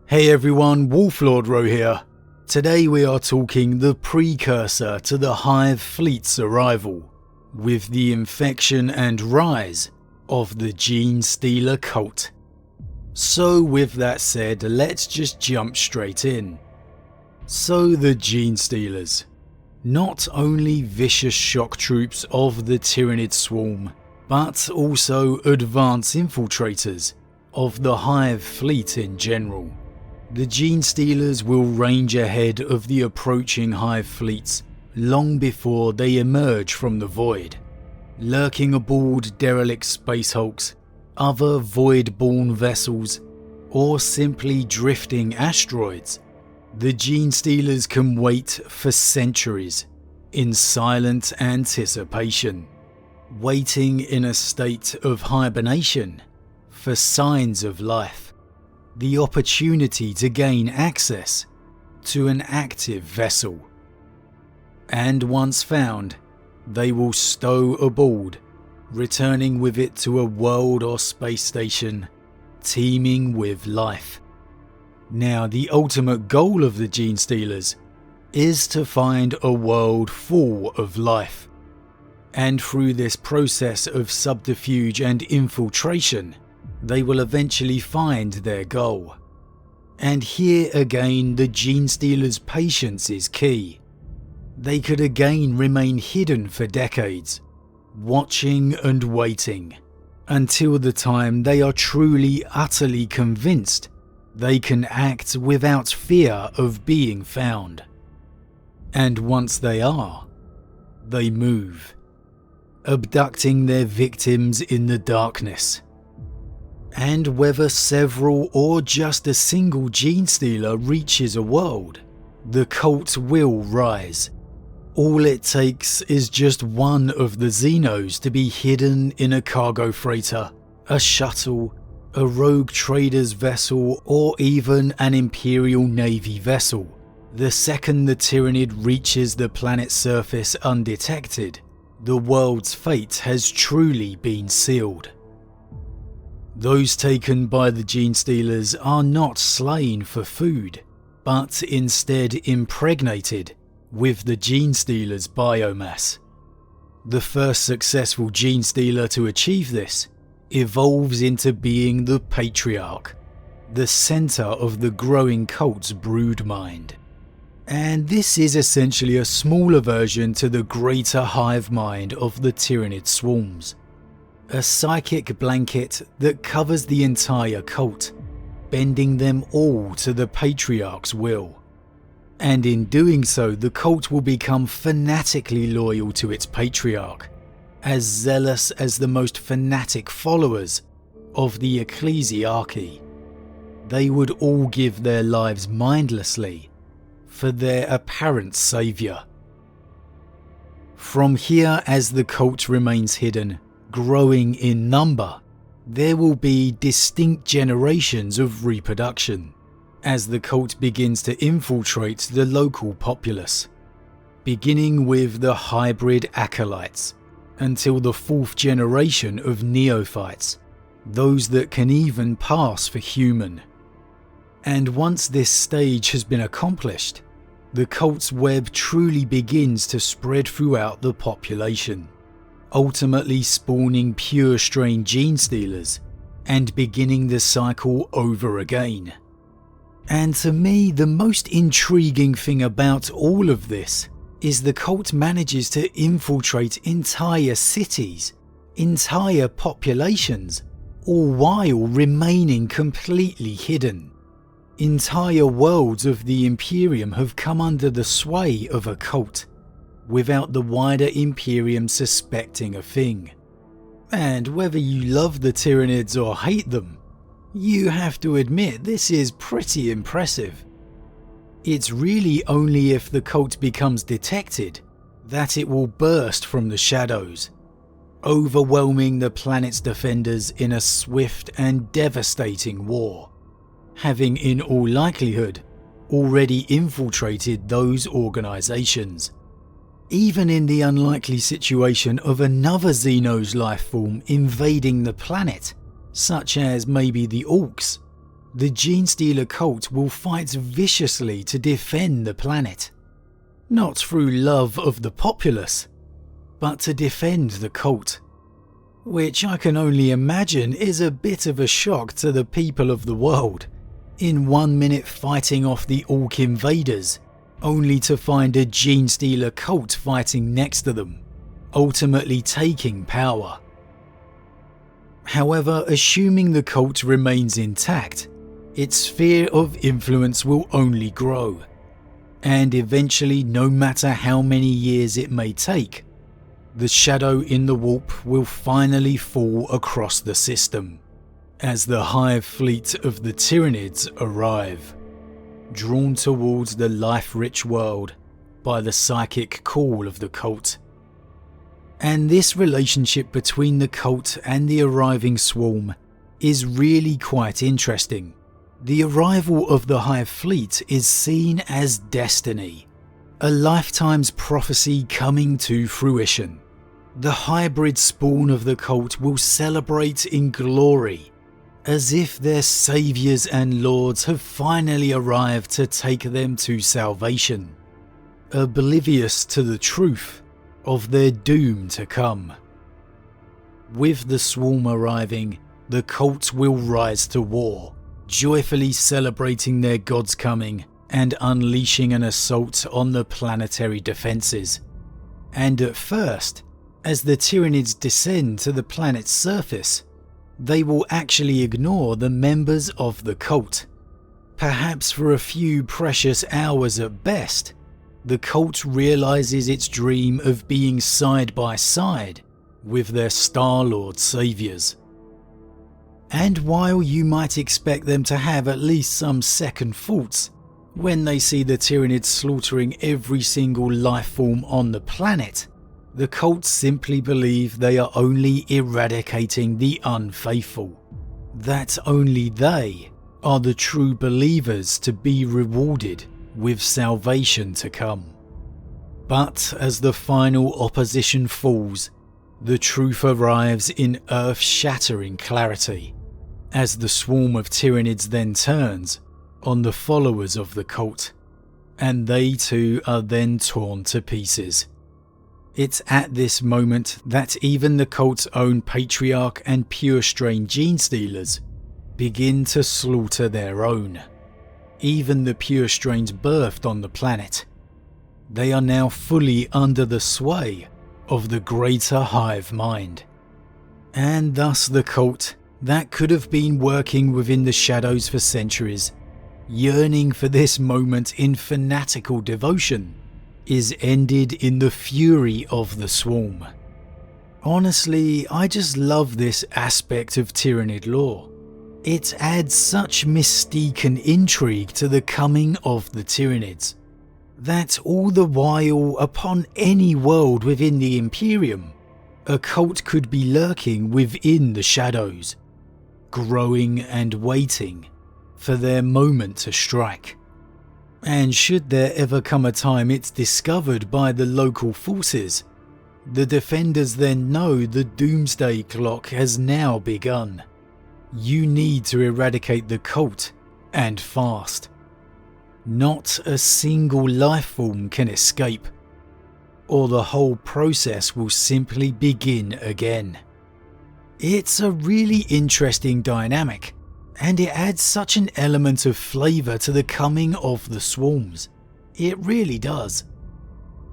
Hey everyone, Wolf Lord Rho here. Today we are talking the precursor to the Hive Fleet's arrival, with the infection and rise of the Genestealer cult. So with that said, let's just jump straight in. So the Genestealers, not only vicious shock troops of the Tyranid swarm, but also advanced infiltrators of the Hive Fleet in general. The Genestealers will range ahead of the approaching Hive fleets long before they emerge from the void, lurking aboard derelict space hulks, other void-borne vessels, or simply drifting asteroids. The Genestealers can wait for centuries in silent anticipation, waiting in a state of hibernation for signs of life. The opportunity to gain access to an active vessel. And once found, they will stow aboard, returning with it to a world or space station teeming with life. Now, the ultimate goal of the Genestealers is to find a world full of life. And through this process of subterfuge and infiltration, they will eventually find their goal. And here again, the Genestealers' patience is key. They could again remain hidden for decades, watching and waiting, until the time they are truly, utterly convinced they can act without fear of being found. And once they are, they move, abducting their victims in the darkness. And whether several or just a single Genestealer reaches a world, the cult will rise. All it takes is just one of the Xenos to be hidden in a cargo freighter, a shuttle, a rogue trader's vessel, or even an Imperial Navy vessel. The second the Tyranid reaches the planet's surface undetected, the world's fate has truly been sealed. Those taken by the Genestealers are not slain for food, but instead impregnated with the Genestealer's biomass. The first successful Genestealer to achieve this evolves into being the Patriarch, the center of the growing cult's brood mind. And this is essentially a smaller version to the greater hive mind of the Tyranid swarms. A psychic blanket that covers the entire cult, bending them all to the Patriarch's will. And in doing so, the cult will become fanatically loyal to its Patriarch, as zealous as the most fanatic followers of the Ecclesiarchy. They would all give their lives mindlessly for their apparent saviour. From here, as the cult remains hidden, growing in number, there will be distinct generations of reproduction as the cult begins to infiltrate the local populace, beginning with the hybrid acolytes until the fourth generation of neophytes, those that can even pass for human. And once this stage has been accomplished, the cult's web truly begins to spread throughout the population, ultimately spawning pure strain Genestealers and beginning the cycle over again. And to me, the most intriguing thing about all of this is the cult manages to infiltrate entire cities, entire populations, all while remaining completely hidden. Entire worlds of the Imperium have come under the sway of a cult, without the wider Imperium suspecting a thing. And whether you love the Tyranids or hate them, you have to admit this is pretty impressive. It's really only if the cult becomes detected that it will burst from the shadows, overwhelming the planet's defenders in a swift and devastating war, having in all likelihood already infiltrated those organizations. Even in the unlikely situation of another Xeno's life form invading the planet, such as maybe the Orcs, the Genestealer cult will fight viciously to defend the planet. Not through love of the populace, but to defend the cult. Which I can only imagine is a bit of a shock to the people of the world. In 1 minute fighting off the Orc invaders, only to find a Genestealer cult fighting next to them, ultimately taking power. However, assuming the cult remains intact, its sphere of influence will only grow, and eventually, no matter how many years it may take, the shadow in the warp will finally fall across the system, as the hive fleet of the Tyranids arrive, drawn towards the life-rich world by the psychic call of the cult. And this relationship between the cult and the arriving swarm is really quite interesting. The arrival of the hive fleet is seen as destiny, a lifetime's prophecy coming to fruition. The hybrid spawn of the cult will celebrate in glory, as if their saviors and lords have finally arrived to take them to salvation, oblivious to the truth of their doom to come. With the swarm arriving, the cult will rise to war, joyfully celebrating their god's coming and unleashing an assault on the planetary defences. And at first, as the Tyranids descend to the planet's surface, they will actually ignore the members of the cult. Perhaps for a few precious hours at best, the cult realises its dream of being side by side with their Star-Lord saviours. And while you might expect them to have at least some second thoughts when they see the Tyranids slaughtering every single life form on the planet, the cult simply believe they are only eradicating the unfaithful, that only they are the true believers to be rewarded with salvation to come. But as the final opposition falls, the truth arrives in earth-shattering clarity, as the swarm of Tyranids then turns on the followers of the cult, and they too are then torn to pieces. It's at this moment that even the cult's own patriarch and pure strain Genestealers begin to slaughter their own. Even the pure strains birthed on the planet. They are now fully under the sway of the greater hive mind. And thus the cult, that could have been working within the shadows for centuries, yearning for this moment in fanatical devotion, is ended in the fury of the swarm. Honestly, I just love this aspect of Tyranid lore. It adds such mystique and intrigue to the coming of the Tyranids, that all the while upon any world within the Imperium, a cult could be lurking within the shadows, growing and waiting for their moment to strike. And should there ever come a time it's discovered by the local forces, the defenders then know the doomsday clock has now begun. You need to eradicate the cult, and fast. Not a single life form can escape, or the whole process will simply begin again. It's a really interesting dynamic, and it adds such an element of flavour to the coming of the swarms. It really does.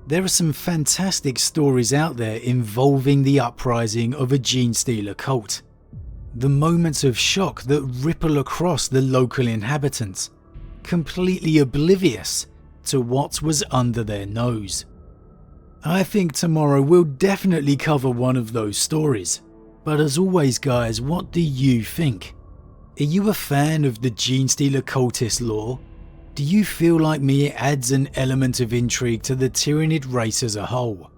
There are some fantastic stories out there involving the uprising of a Genestealer cult. The moments of shock that ripple across the local inhabitants, completely oblivious to what was under their nose. I think tomorrow we'll definitely cover one of those stories, but as always guys, what do you think? Are you a fan of the Genestealer Cultist lore? Do you feel like me it adds an element of intrigue to the Tyranid race as a whole?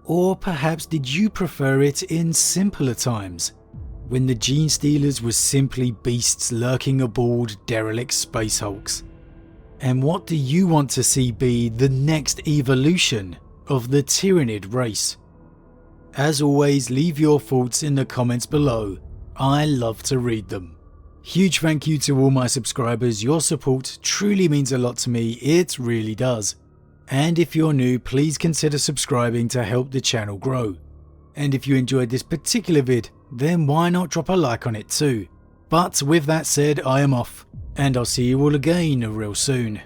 Or perhaps did you prefer it in simpler times, when the Genestealers were simply beasts lurking aboard derelict space hulks? And what do you want to see be the next evolution of the Tyranid race? As always, leave your thoughts in the comments below. I love to read them. Huge thank you to all my subscribers, your support truly means a lot to me, it really does. And if you're new, please consider subscribing to help the channel grow. And if you enjoyed this particular vid, then why not drop a like on it too. But with that said, I am off, and I'll see you all again real soon.